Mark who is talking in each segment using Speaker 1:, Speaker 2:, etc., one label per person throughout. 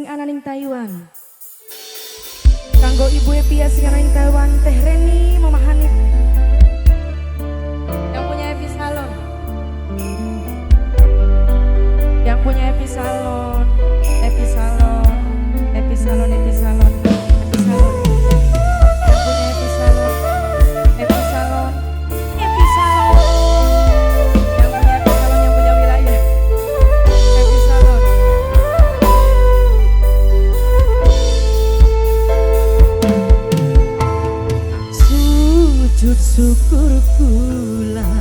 Speaker 1: sing ananing Taiwan. Kanggo Ibu Epia sing ananing Taiwan, Teh Reni, Mama Hanif. Yang punya Epi Salon. Yang punya Epi Salon, Epi Salon, Epi Salon, Epi Salon, Epi Salon. Yang punya Epi Salon, Epi Salon, Epi Salon. Yang punya Epi Salon, yang punya wilayah, Epi Salon. Sujud syukur kula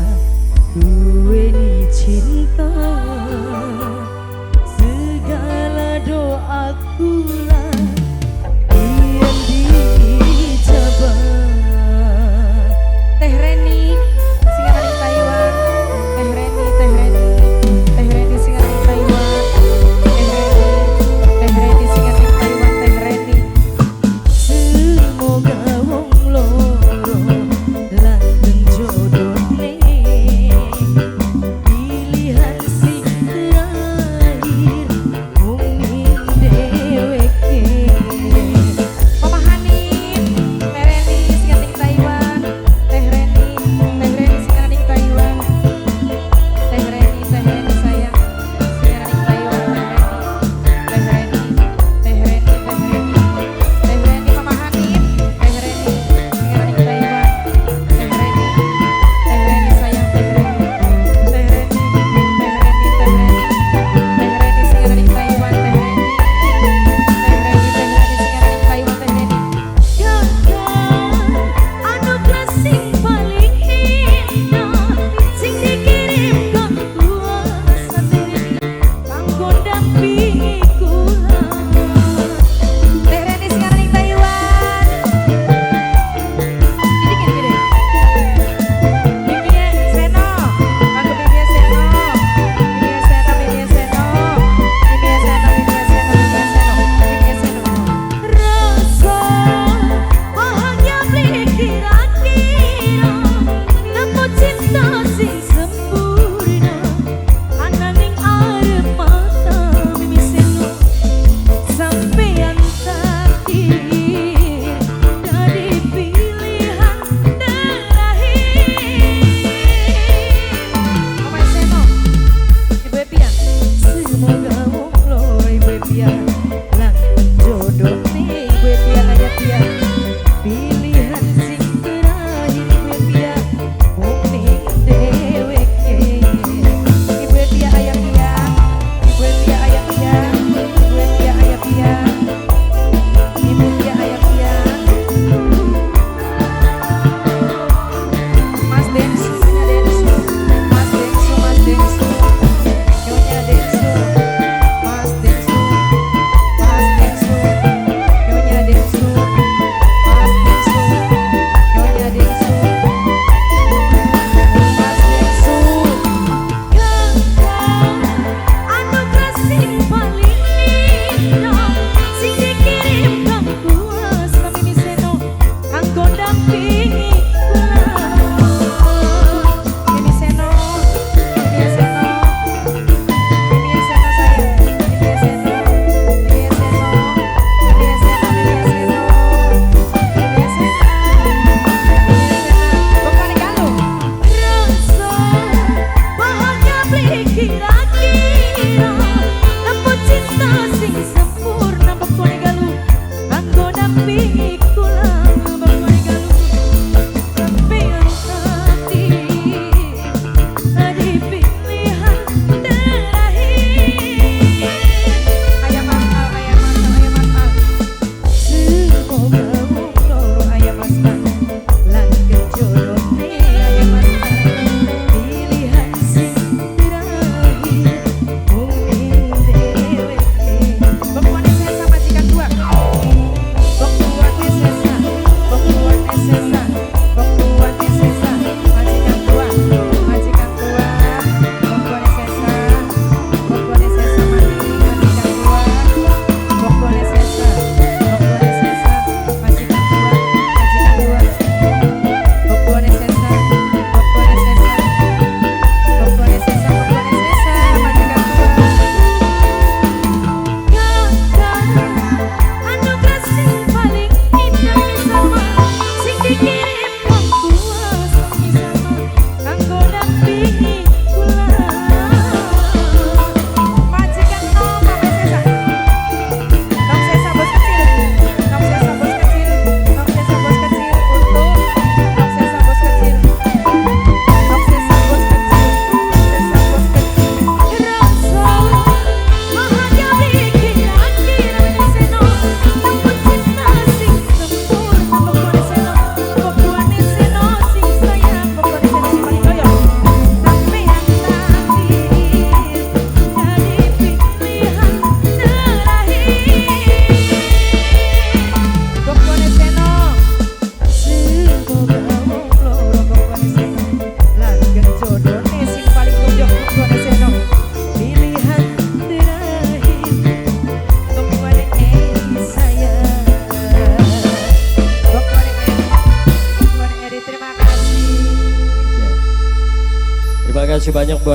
Speaker 1: duweni cinta, segala doa kula yang dijabah. Teh Reni sing ananing Taiwan, Teh Reni, Teh Reni, Teh Reni sing ananing Taiwan, Teh Reni, Teh Reni sing ananing Taiwan, Teh Reni. Semoga wong loro langgeng jodone, pilihan sing terakhir mung dewek
Speaker 2: Terima kasih banyak buat